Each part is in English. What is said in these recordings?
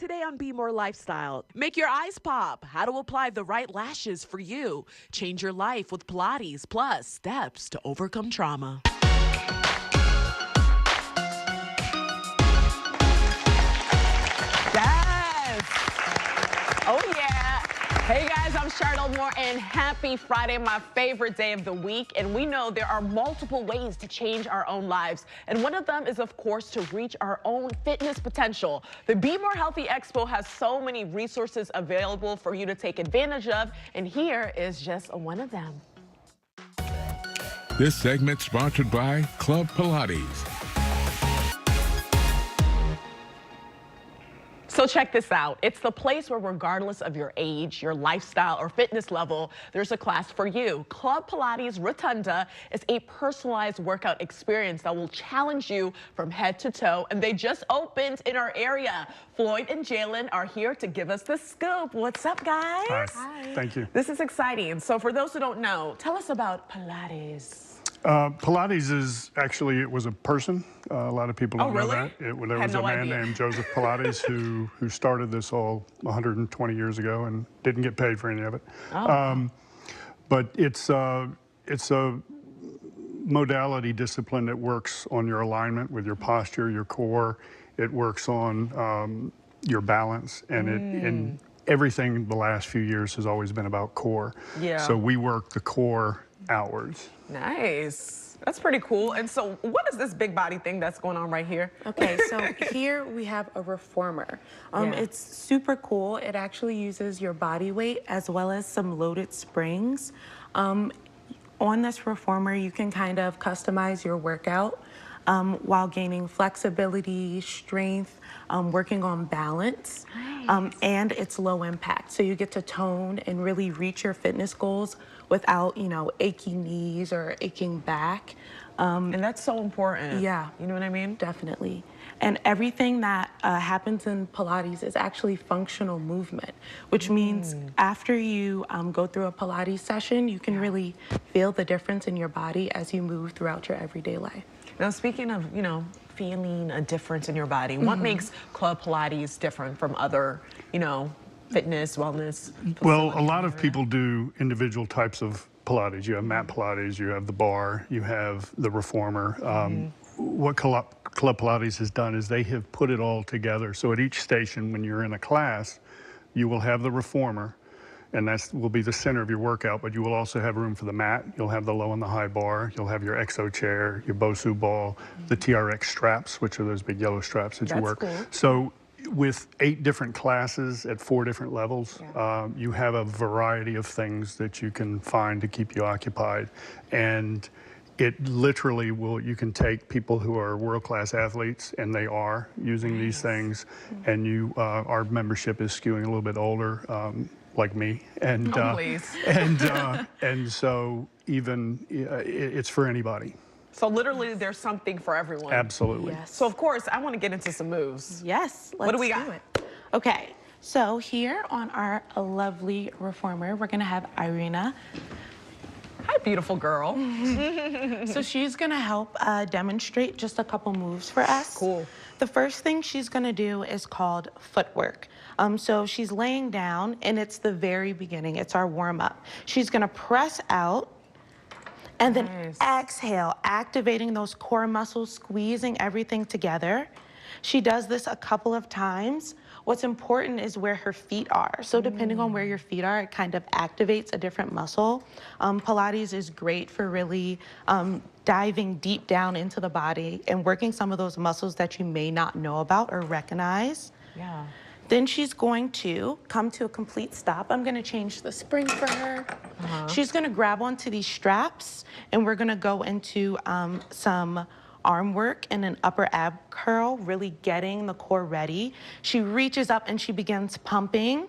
Today on BMORE Lifestyle, make your eyes pop, how to apply the right lashes for you. Change your life with Pilates, plus steps to overcome trauma. Yes! Oh yeah! Hey guys, I'm Charlotte Moore and happy Friday, my favorite day of the week. And we know there are multiple ways to change our own lives. And one of them is, of course, to reach our own fitness potential. The Be More Healthy Expo has so many resources available for you to take advantage of. And here is just one of them. This segment sponsored by Club Pilates. So check this out. It's the place where regardless of your age, your lifestyle, or fitness level, there's a class for you. Club Pilates Rotunda is a personalized workout experience that will challenge you from head to toe, and they just opened in our area. Floyd and Jalen are here to give us the scoop. What's up, guys? Hi. Thank you. This is exciting. So for those who don't know, tell us about Pilates. Pilates is actually, it was a person. A lot of people don't know that. There was a man named Joseph Pilates who started this all 120 years ago and didn't get paid for any of it. But it's a modality discipline that works on your alignment with your posture, your core. It works on your balance, and everything the last few years has always been about core. Yeah. So we work the core outwards. Nice. That's pretty cool. And so what is this big body thing that's going on right here? Okay, so here we have a reformer. It's super cool. It actually uses your body weight as well as some loaded springs. On this reformer, you can kind of customize your workout while gaining flexibility, strength, working on balance. Nice. And it's low impact. So you get to tone and really reach your fitness goals without, aching knees or aching back. And that's so important. Yeah. You know what I mean? Definitely. And everything that happens in Pilates is actually functional movement, which means after you go through a Pilates session, you can really feel the difference in your body as you move throughout your everyday life. Now, speaking of, feeling a difference in your body, what makes Club Pilates different from other, fitness, wellness? Well, a lot of people do individual types of Pilates. You have mat Pilates, you have the bar, you have the reformer. What Club Pilates has done is they have put it all together. So at each station, when you're in a class, you will have the reformer, and that will be the center of your workout, but you will also have room for the mat. You'll have the low and the high bar. You'll have your exo chair, your Bosu ball, the TRX straps, which are those big yellow straps that you work. Cool. So with 8 different classes at 4 different levels, you have a variety of things that you can find to keep you occupied. And it literally will, you can take people who are world-class athletes, and they are using these things, and our membership is skewing a little bit older, like me, and and so even it's for anybody. So literally there's something for everyone. Absolutely. Yes. So of course I want to get into some moves. Yes. What do we got? Okay. So here on our lovely reformer, we're gonna have Irina. Hi, beautiful girl. So she's gonna help demonstrate just a couple moves for us. Cool. The first thing she's gonna do is called footwork. So she's laying down, and it's the very beginning. It's our warm up. She's gonna press out, and then exhale, activating those core muscles, squeezing everything together. She does this a couple of times. What's important is where her feet are. So depending on where your feet are, it kind of activates a different muscle. Pilates is great for really diving deep down into the body and working some of those muscles that you may not know about or recognize. Yeah. Then she's going to come to a complete stop. I'm gonna change the spring for her. She's gonna grab onto these straps, and we're gonna go into some arm work and an upper ab curl, really getting the core ready. She reaches up and she begins pumping.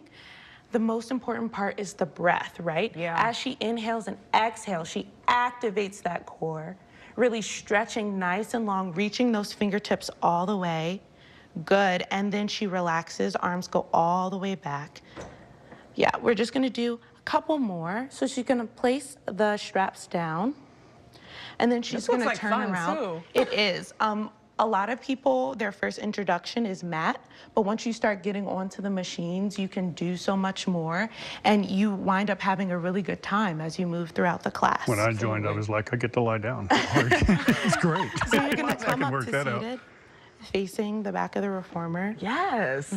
The most important part is the breath, right? Yeah. As she inhales and exhales, she activates that core, really stretching nice and long, reaching those fingertips all the way. Good, and then she relaxes, arms go all the way back. Yeah, we're just gonna do a couple more. So she's gonna place the straps down, and then she's gonna turn around. Too. It is. A lot of people, their first introduction is mat, but once you start getting onto the machines, you can do so much more, and you wind up having a really good time as you move throughout the class. When I joined, I was like, I get to lie down. It's great. So you're going to come up work to that out. seated, facing the back of the reformer. Yes.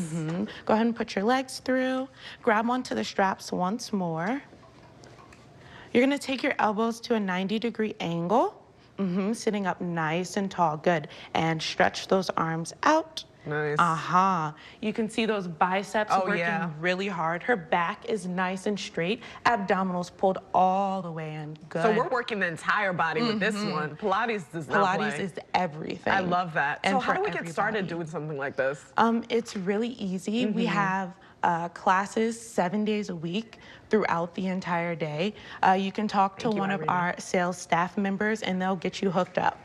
Go ahead and put your legs through. Grab onto the straps once more. You're going to take your elbows to a 90-degree angle. Sitting up nice and tall. Good. And stretch those arms out. Nice. You can see those biceps working really hard. Her back is nice and straight. Abdominals pulled all the way in. Good. So we're working the entire body with this one. Pilates does not Pilates play. is everything. I love that. And so how for do we get started everybody. doing something like this? It's really easy. We have classes 7 days a week throughout the entire day. You can talk to one of our sales staff members and they'll get you hooked up.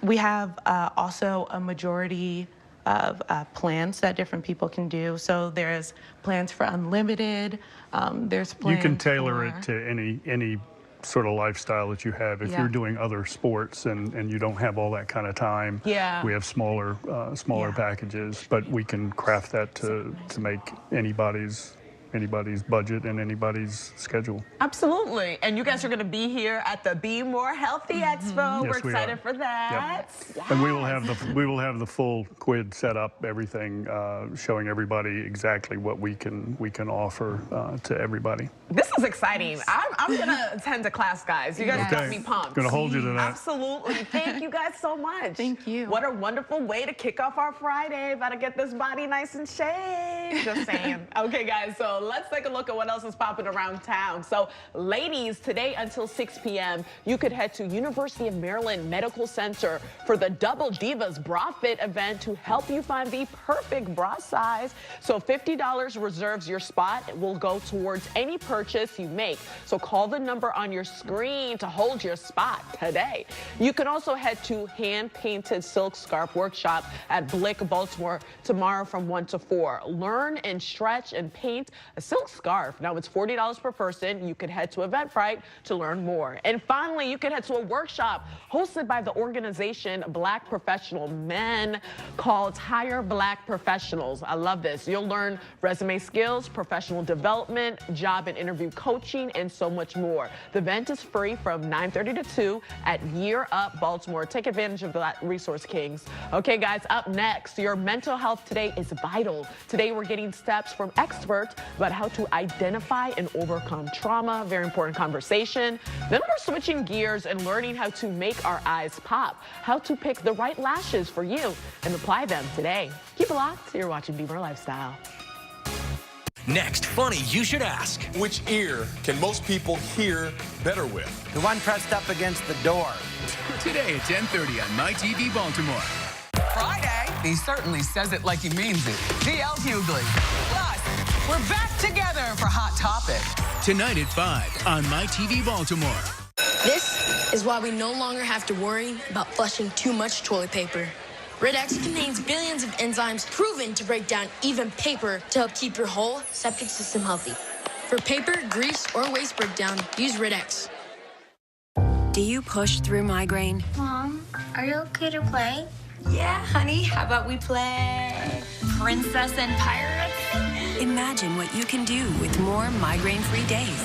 We have also a majority of plans that different people can do. So there's plans for unlimited, there's plans You can tailor for... it to any sort of lifestyle that you have. If you're doing other sports and you don't have all that kind of time, we have smaller packages, but we can craft that to make anybody's budget and anybody's schedule. Absolutely. And you guys are going to be here at the Be More Healthy Expo. Yes, We're excited for that. Yep. And we will have the full quid set up, everything, showing everybody exactly what we can offer to everybody. This is exciting. I'm going to attend a class, guys. You guys got me pumped. Going to hold you to that. Absolutely. Thank you guys so much. Thank you. What a wonderful way to kick off our Friday. About to get this body nice and shaved. Just saying. Okay, guys, so let's take a look at what else is popping around town. So, ladies, today until 6 p.m., you could head to University of Maryland Medical Center for the Double Divas Bra Fit event to help you find the perfect bra size. So $50 reserves your spot. It will go towards any purchase you make. So call the number on your screen to hold your spot today. You can also head to Hand-Painted Silk Scarf Workshop at Blick, Baltimore tomorrow from 1 to 4. Learn and stretch and paint a silk scarf. Now it's $40 per person. You could head to Eventbrite to learn more. And finally, you can head to a workshop hosted by the organization Black Professional Men called Hire Black Professionals. I love this. You'll learn resume skills, professional development, job and interview coaching, and so much more. The event is free from 9:30 to 2 at Year Up Baltimore. Take advantage of that resource, Kings. Okay, guys, up next, your mental health today is vital. Today, we're getting steps from experts about how to identify and overcome trauma. Very important conversation. Then we're switching gears and learning how to make our eyes pop, how to pick the right lashes for you and apply them today. Keep it locked. You're watching BMORE Lifestyle. Next, funny you should ask. Which ear can most people hear better with? The one pressed up against the door. Today at 10:30 on My TV Baltimore. Friday? He certainly says it like he means it. DL Hughley. Plus, we're back together for Hot Topic. Tonight at 5 on My TV Baltimore. This is why we no longer have to worry about flushing too much toilet paper. Red X contains billions of enzymes proven to break down even paper to help keep your whole septic system healthy. For paper, grease, or waste breakdown, use Red X. Do you push through migraine? Mom, are you okay to play? Yeah, honey. How about we play Princess and Pirates? Imagine what you can do with more migraine-free days.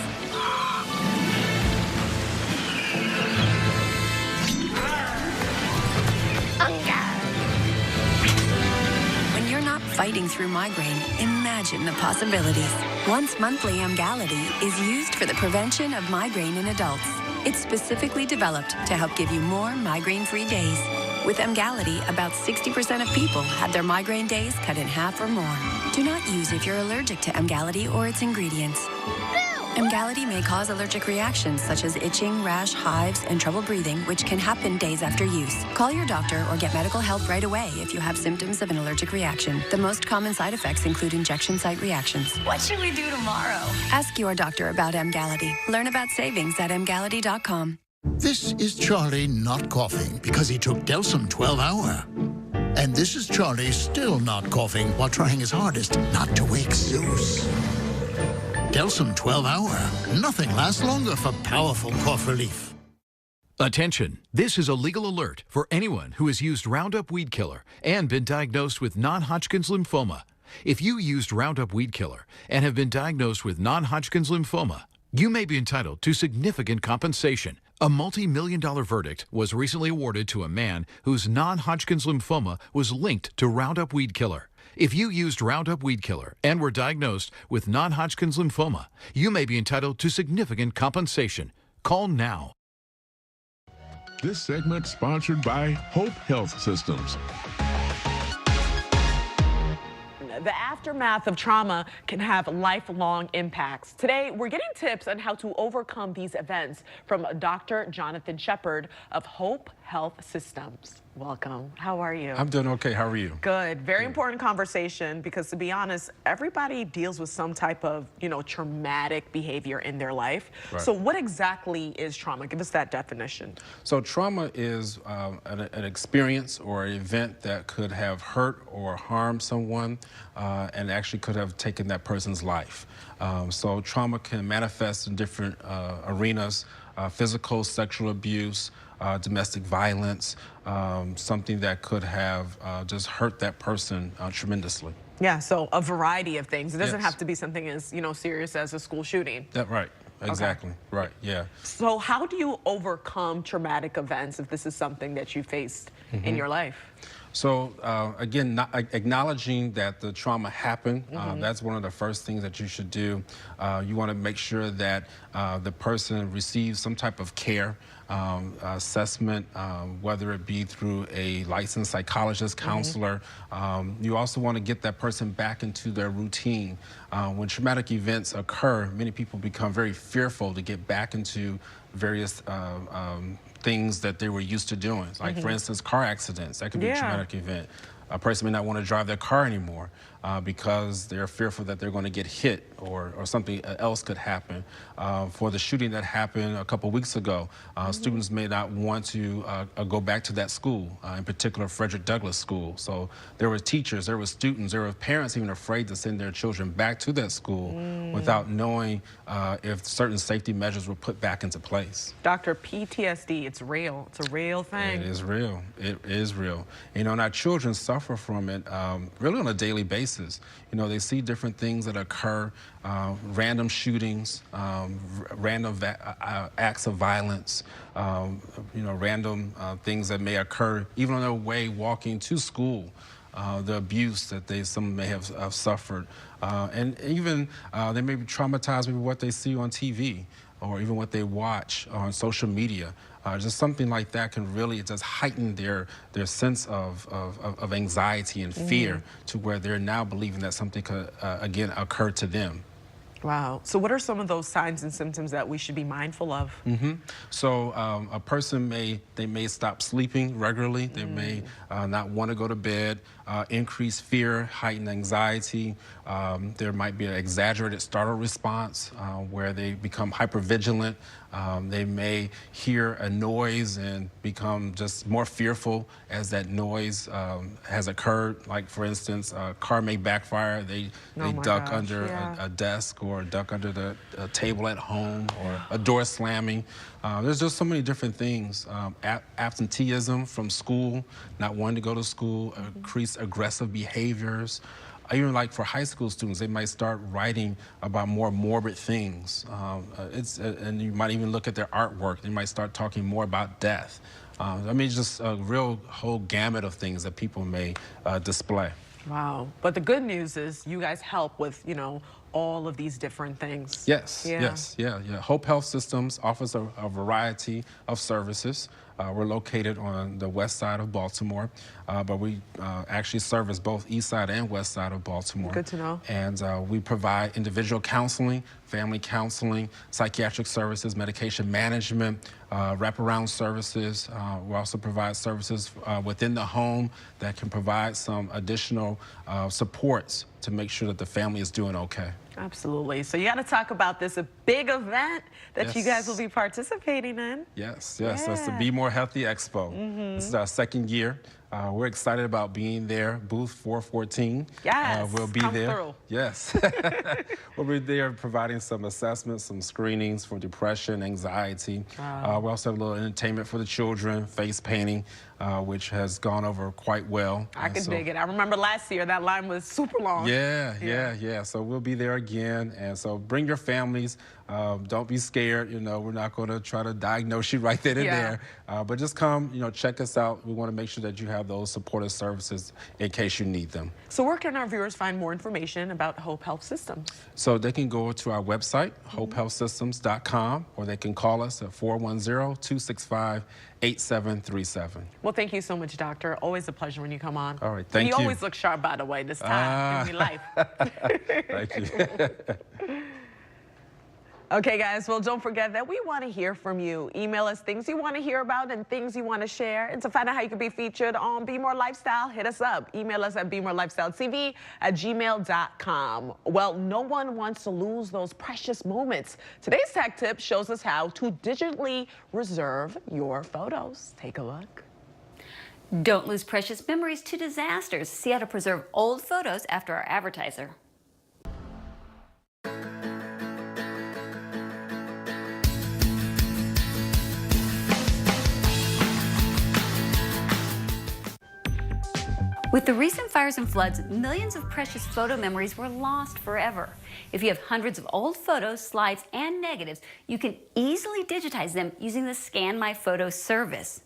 When you're not fighting through migraine, imagine the possibilities. Once monthly Emgality is used for the prevention of migraine in adults. It's specifically developed to help give you more migraine-free days. With Emgality, about 60% of people had their migraine days cut in half or more. Do not use if you're allergic to Emgality or its ingredients. Emgality may cause allergic reactions such as itching, rash, hives, and trouble breathing, which can happen days after use. Call your doctor or get medical help right away if you have symptoms of an allergic reaction. The most common side effects include injection site reactions. What should we do tomorrow? Ask your doctor about Emgality. Learn about savings at emgality.com. This is Charlie not coughing because he took Delsum 12-hour. And this is Charlie still not coughing while trying his hardest not to wake Zeus. Delsum 12-hour. Nothing lasts longer for powerful cough relief. Attention, this is a legal alert for anyone who has used Roundup Weed Killer and been diagnosed with non-Hodgkin's lymphoma. If you used Roundup Weed Killer and have been diagnosed with non-Hodgkin's lymphoma, you may be entitled to significant compensation. A multi-million-dollar verdict was recently awarded to a man whose non-Hodgkin's lymphoma was linked to Roundup Weed Killer. If you used Roundup Weed Killer and were diagnosed with non-Hodgkin's lymphoma, you may be entitled to significant compensation. Call now. This segment sponsored by Hope Health Systems. The aftermath of trauma can have lifelong impacts. Today, we're getting tips on how to overcome these events from Dr. Jonathan Shepard of Hope Health Systems. Welcome. How are you? I'm doing okay. How are you? Good. Very important conversation because, to be honest, everybody deals with some type of, traumatic behavior in their life. Right. So what exactly is trauma? Give us that definition. So trauma is an experience or an event that could have hurt or harmed someone and actually could have taken that person's life. So trauma can manifest in different arenas, physical, sexual abuse, domestic violence, something that could have just hurt that person tremendously. Yeah, so a variety of things. It doesn't Yes. have to be something as, serious as a school shooting. Right. Exactly. Okay. Right. Yeah. So how do you overcome traumatic events if this is something that you faced in your life? So again, acknowledging that the trauma happened, that's one of the first things that you should do. You want to make sure that the person receives some type of care, assessment, whether it be through a licensed psychologist, counselor. You also want to get that person back into their routine. When traumatic events occur, many people become very fearful to get back into various things that they were used to doing. Like, for instance, car accidents. That could be a traumatic event. A person may not want to drive their car anymore because they're fearful that they're going to get hit or something else could happen. For the shooting that happened a couple weeks ago, students may not want to go back to that school, in particular Frederick Douglass School. So there were teachers, there were students, there were parents even afraid to send their children back to that school without knowing if certain safety measures were put back into place. Dr. PTSD, it's real. It's a real thing. It is real. It is real. And our children suffer from it really on a daily basis. They see different things that occur, random shootings, random acts of violence, random things that may occur even on their way walking to school, the abuse that some may have suffered. And even they may be traumatized with what they see on TV or even what they watch on social media. Just something like that can really just heighten their sense of anxiety and fear to where they're now believing that something could, again, occur to them. Wow. So what are some of those signs and symptoms that we should be mindful of? So a person may stop sleeping regularly. They may not want to go to bed, increased fear, heightened anxiety. There might be an exaggerated startle response where they become hypervigilant. They may hear a noise and become just more fearful as that noise has occurred. Like, for instance, a car may backfire. They duck under a desk or duck under the table at home or a door slamming. There's just so many different things. Absenteeism from school, not wanting to go to school, increased aggressive behaviors. Even like for high school students, they might start writing about more morbid things. And you might even look at their artwork. They might start talking more about death. It's just a real whole gamut of things that people may display. Wow. But the good news is you guys help with, all of these different things. Yes, yeah. Hope Health Systems offers a variety of services. We're located on the west side of Baltimore, but we actually service both east side and west side of Baltimore. Good to know. And we provide individual counseling, family counseling, psychiatric services, medication management, wraparound services. We also provide services within the home that can provide some additional supports to make sure that the family is doing okay. Absolutely. So you got to talk about this, a big event that you guys will be participating in. Yes. That's the BMORE Healthy Expo. This is our second year. We're excited about being there. Booth 414. Yes, we'll be come there. Through. Yes. We'll be there providing some assessments, some screenings for depression, anxiety. Wow. We also have a little entertainment for the children, face painting, which has gone over quite well. I can dig it. I remember last year that line was super long. Yeah. So we'll be there again. And so bring your families. Don't be scared. You know, we're not going to try to diagnose you right then and there. But just come, check us out. We want to make sure that you have those supportive services in case you need them. So where can our viewers find more information about Hope Health Systems? So they can go to our website, hopehealthsystems.com, or they can call us at 410-265-8737. Well, thank you so much, Doctor. Always a pleasure when you come on. All right, thank you. You always look sharp, by the way, this time. Give me life. Thank you. Okay, guys, well, don't forget that we want to hear from you. Email us things you want to hear about and things you want to share. And to find out how you can be featured on BMORE Lifestyle, hit us up. Email us at bmorelifestyletv@gmail.com. Well, no one wants to lose those precious moments. Today's tech tip shows us how to digitally reserve your photos. Take a look. Don't lose precious memories to disasters. See how to preserve old photos after our advertiser. With the recent fires and floods, millions of precious photo memories were lost forever. If you have hundreds of old photos, slides, and negatives, you can easily digitize them using the Scan My Photos service.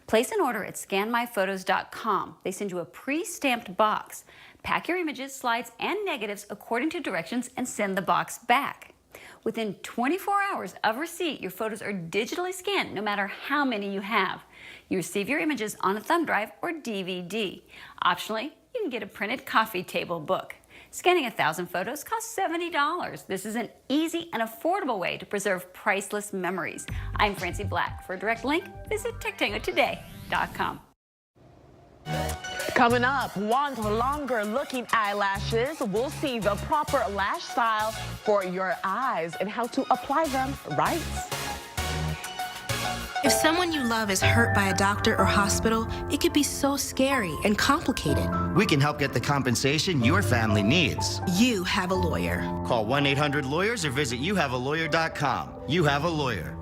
Place an order at scanmyphotos.com. They send you a pre-stamped box. Pack your images, slides, and negatives according to directions and send the box back. Within 24 hours of receipt, your photos are digitally scanned no matter how many you have. You receive your images on a thumb drive or DVD. Optionally, you can get a printed coffee table book. Scanning 1,000 photos costs $70. This is an easy and affordable way to preserve priceless memories. I'm Francie Black. For a direct link, visit techtangotoday.com. Coming up, want longer looking eyelashes? We'll see the proper lash style for your eyes and how to apply them right. If someone you love is hurt by a doctor or hospital, it could be so scary and complicated. We can help get the compensation your family needs. You have a lawyer. Call 1-800-LAWYERS or visit youhavealawyer.com. You have a lawyer.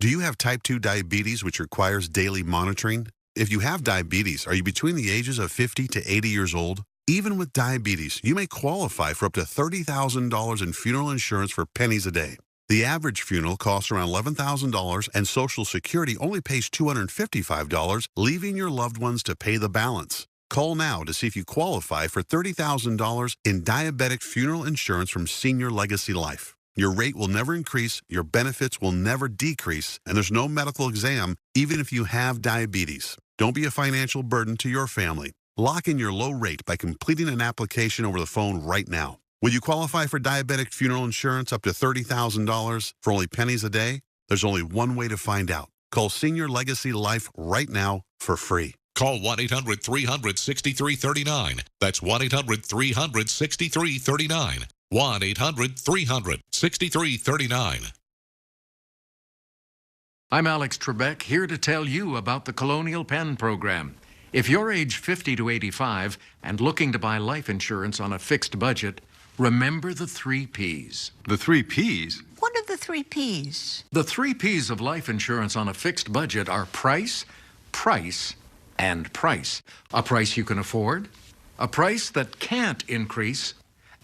Do you have type 2 diabetes which requires daily monitoring? If you have diabetes, are you between the ages of 50 to 80 years old? Even with diabetes, you may qualify for up to $30,000 in funeral insurance for pennies a day. The average funeral costs around $11,000 and Social Security only pays $255, leaving your loved ones to pay the balance. Call now to see if you qualify for $30,000 in diabetic funeral insurance from Senior Legacy Life. Your rate will never increase, your benefits will never decrease, and there's no medical exam even if you have diabetes. Don't be a financial burden to your family. Lock in your low rate by completing an application over the phone right now. Will you qualify for diabetic funeral insurance up to $30,000 for only pennies a day? There's only one way to find out. Call Senior Legacy Life right now for free. Call 1-800-300-6339. That's 1-800-300-6339. 1-800-300-6339. I'm Alex Trebek, here to tell you about the Colonial Penn program. If you're age 50 to 85 and looking to buy life insurance on a fixed budget, remember the 3 Ps. The 3 Ps? What are the 3 Ps? The 3 Ps of life insurance on a fixed budget are price, price, and price. A price you can afford, a price that can't increase,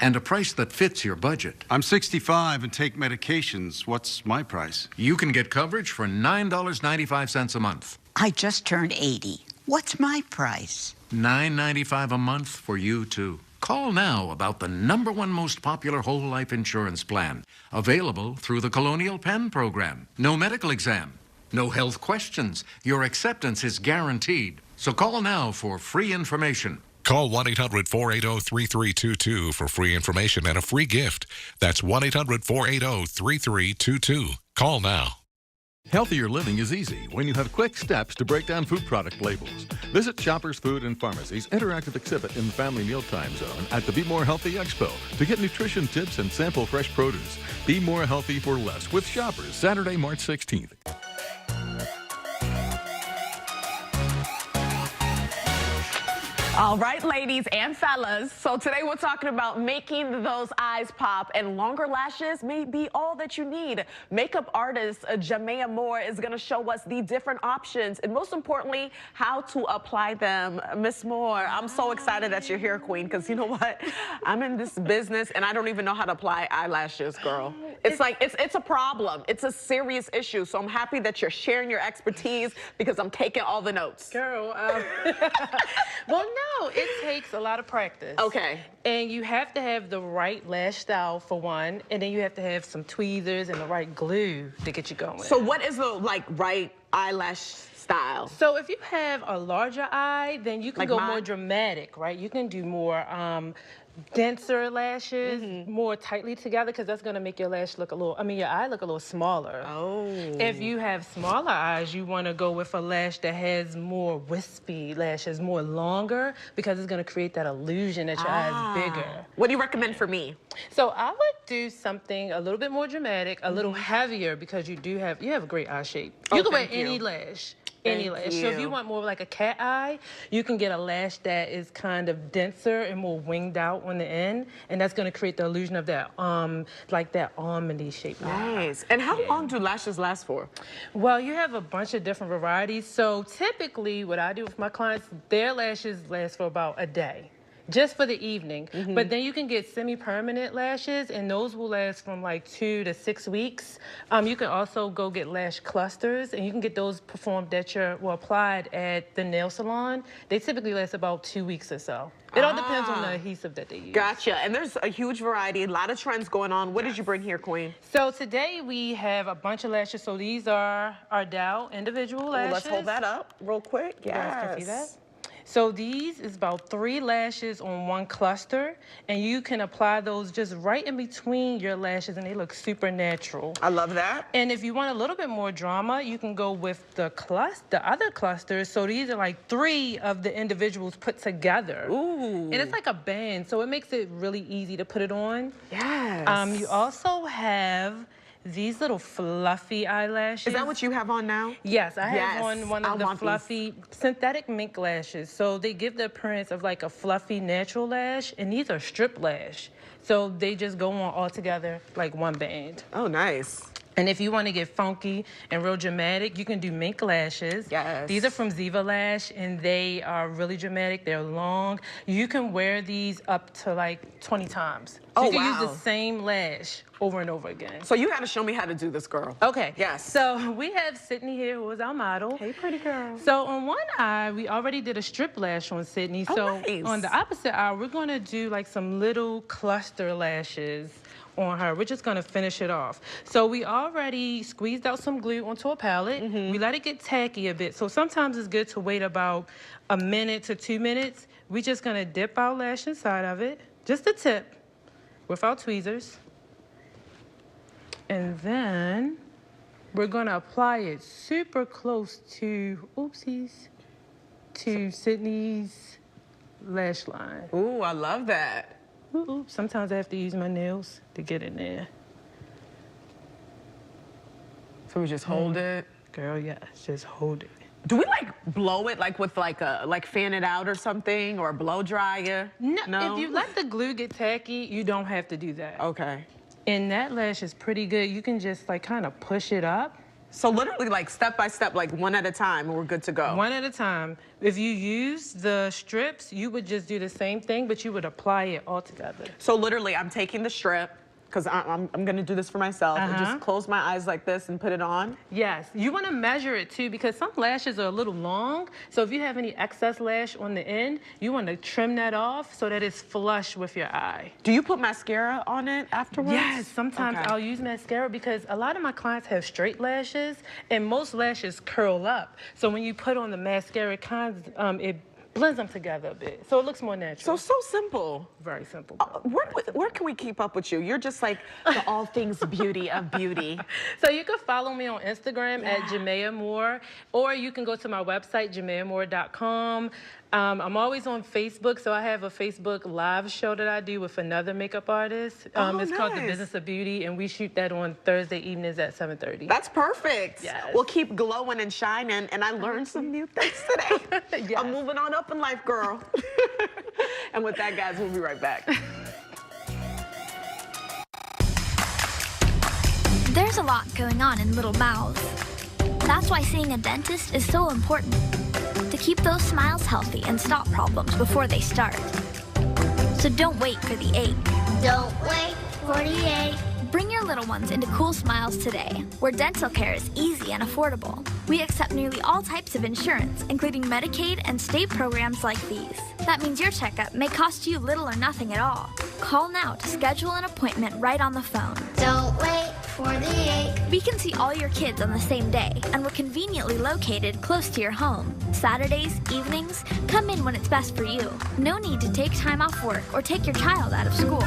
and a price that fits your budget. I'm 65 and take medications. What's my price? You can get coverage for $9.95 a month. I just turned 80. What's my price? $9.95 a month for you, too. Call now about the #1 most popular whole life insurance plan, available through the Colonial Penn program. No medical exam, no health questions. Your acceptance is guaranteed. So call now for free information. Call 1-800-480-3322 for free information and a free gift. That's 1-800-480-3322. Call now. Healthier living is easy when you have quick steps to break down food product labels. Visit Shoppers Food and Pharmacy's interactive exhibit in the Family Mealtime Zone at the Be More Healthy Expo to get nutrition tips and sample fresh produce. Be more healthy for less with Shoppers, Saturday, March 16th. All right, ladies and fellas. So today we're talking about making those eyes pop, and longer lashes may be all that you need. Makeup artist BMORE is going to show us the different options and, most importantly, how to apply them. Miss Moore, I'm so excited that you're here, Queen, because you know what? I'm in this business and I don't even know how to apply eyelashes, girl. It's a problem. It's a serious issue. So I'm happy that you're sharing your expertise because I'm taking all the notes. Girl, well, no, it takes a lot of practice. Okay. And you have to have the right lash style for one, and then you have to have some tweezers and the right glue to get you going. So what is the right eyelash style? So if you have a larger eye, then you can go more dramatic, right? You can do more denser lashes, more tightly together, because that's going to make your lash look your eye look a little smaller. Oh. If you have smaller eyes, you want to go with a lash that has more wispy lashes, more longer, because it's going to create that illusion that your eye is bigger. What do you recommend for me? So I would do something a little bit more dramatic, a little heavier, because you have a great eye shape. You can wear any lash. Any lash. So if you want more like a cat eye, you can get a lash that is kind of denser and more winged out on the end, and that's going to create the illusion of that like that almondy shape. Nice. And how long do lashes last for? Well, you have a bunch of different varieties. So typically what I do with my clients, their lashes last for about a day. Just for the evening. But then you can get semi-permanent lashes, and those will last from like 2 to 6 weeks. You can also go get lash clusters, and you can get those performed applied at the nail salon. They typically last about 2 weeks or so. It all depends on the adhesive that they use. Gotcha. And there's a huge variety, a lot of trends going on. What did you bring here, Queen? So today we have a bunch of lashes. So these are our Dow individual lashes. Let's hold that up real quick. You guys can see that? So these is about 3 lashes on one cluster, and you can apply those just right in between your lashes, and they look super natural. I love that. And if you want a little bit more drama, you can go with the other clusters. So these are like 3 of the individuals put together. Ooh. And it's like a band, so it makes it really easy to put it on. Yes. You also have these little fluffy eyelashes. Is that what you have on now? Yes, I have on one of the fluffy synthetic mink lashes. So they give the appearance of like a fluffy natural lash, and these are strip lash. So they just go on all together like one band. Oh, nice. And if you want to get funky and real dramatic, you can do mink lashes. Yes. These are from Ziva Lash, and they are really dramatic. They're long. You can wear these up to like 20 times. So you can use the same lash over and over again. So you got to show me how to do this, girl. Okay. Yes. So we have Sydney here, who is our model. Hey, pretty girl. So on one eye, we already did a strip lash on Sydney. So on the opposite eye, we're going to do like some little cluster lashes on her. We're just going to finish it off. So we already squeezed out some glue onto a palette. We let it get tacky a bit. So sometimes it's good to wait about a minute to 2 minutes. We're just going to dip our lash inside of it, just the tip, with our tweezers. And then we're going to apply it super close to, to Sydney's lash line. Ooh, I love that. Ooh, sometimes I have to use my nails to get in there. So we just hold it? Girl, yes, just hold it. Do we like blow it like with like fan it out or something, or a blow dryer? No, if you let the glue get tacky, you don't have to do that. Okay. And that lash is pretty good. You can just like kind of push it up. So literally like step by step, like one at a time, and we're good to go. One at a time. If you use the strips, you would just do the same thing, but you would apply it all together. So literally I'm taking the strip, because I'm going to do this for myself, and just close my eyes like this and put it on? Yes. You want to measure it, too, because some lashes are a little long. So if you have any excess lash on the end, you want to trim that off so that it's flush with your eye. Do you put mascara on it afterwards? Yes. Sometimes I'll use mascara because a lot of my clients have straight lashes, and most lashes curl up. So when you put on the mascara, it blends them together a bit, so it looks more natural. So simple. Very simple. Where can we keep up with you? You're just like the all things beauty of beauty. So you can follow me on Instagram at BMORE, or you can go to my website, BMORE.com. I'm always on Facebook, so I have a Facebook live show that I do with another makeup artist. It's called The Business of Beauty, and we shoot that on Thursday evenings at 7:30. That's perfect. Yes. We'll keep glowing and shining, and I learned some new things today. I'm moving on up in life, girl. And with that, guys, we'll be right back. There's a lot going on in little mouths. That's why seeing a dentist is so important, to keep those smiles healthy and stop problems before they start. So don't wait for the ache. Don't wait for the ache. Bring your little ones into Cool Smiles today, where dental care is easy and affordable. We accept nearly all types of insurance, including Medicaid and state programs like these. That means your checkup may cost you little or nothing at all. Call now to schedule an appointment right on the phone. Don't wait for the ache. We can see all your kids on the same day, and we're conveniently located close to your home. Saturdays, evenings, come in when it's best for you. No need to take time off work or take your child out of school.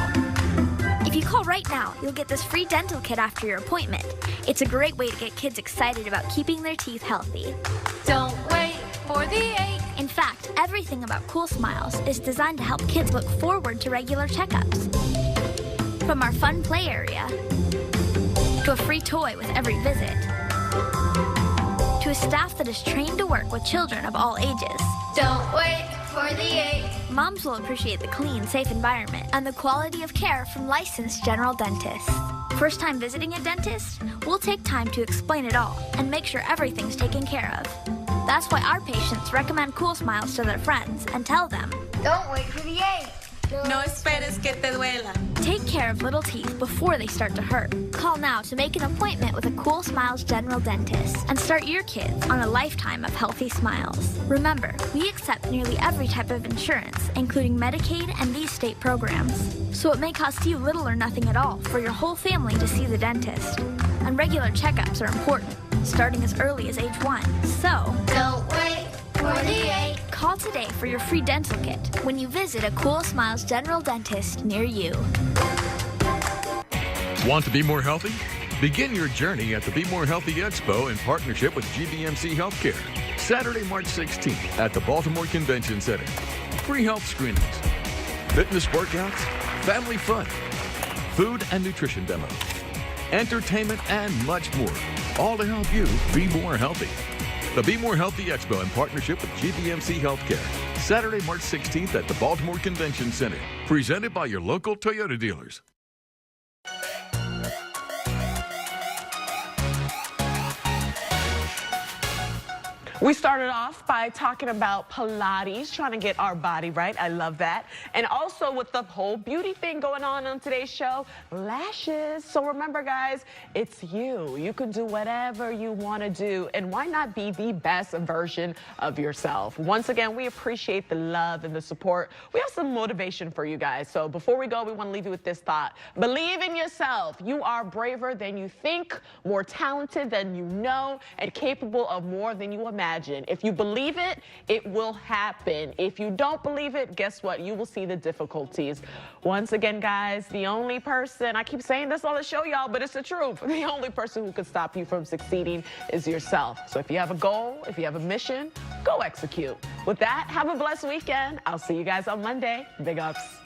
If you call right now, you'll get this free dental kit after your appointment. It's a great way to get kids excited about keeping their teeth healthy. Don't wait for the ache. In fact, everything about Cool Smiles is designed to help kids look forward to regular checkups. From our fun play area, to a free toy with every visit, to a staff that is trained to work with children of all ages. Don't wait for the ache. Moms will appreciate the clean, safe environment and the quality of care from licensed general dentists. First time visiting a dentist? We'll take time to explain it all and make sure everything's taken care of. That's why our patients recommend Cool Smiles to their friends and tell them, don't wait for the ache. No esperes que te duela. Take care of little teeth before they start to hurt. Call now to make an appointment with a Cool Smiles general dentist and start your kids on a lifetime of healthy smiles. Remember, we accept nearly every type of insurance, including Medicaid and these state programs. So it may cost you little or nothing at all for your whole family to see the dentist. And regular checkups are important, starting as early as age 1. So, don't wait for the ache. Call today for your free dental kit when you visit a Cool Smiles general dentist near you. Want to be more healthy? Begin your journey at the Be More Healthy Expo in partnership with GBMC Healthcare. Saturday, March 16th at the Baltimore Convention Center. Free health screenings, fitness workouts, family fun, food and nutrition demos, entertainment, and much more. All to help you be more healthy. The Be More Healthy Expo in partnership with GBMC Healthcare. Saturday, March 16th at the Baltimore Convention Center. Presented by your local Toyota dealers. We started off by talking about Pilates, trying to get our body right. I love that. And also with the whole beauty thing going on today's show, lashes. So remember, guys, it's you. You can do whatever you want to do. And why not be the best version of yourself? Once again, we appreciate the love and the support. We have some motivation for you guys. So before we go, we want to leave you with this thought. Believe in yourself. You are braver than you think, more talented than you know, and capable of more than you imagine. If you believe it, it will happen. If you don't believe it, guess what? You will see the difficulties. Once again, guys, the only person, I keep saying this on the show, y'all, but it's the truth. The only person who can stop you from succeeding is yourself. So if you have a goal, if you have a mission, go execute. With that, have a blessed weekend. I'll see you guys on Monday. Big ups.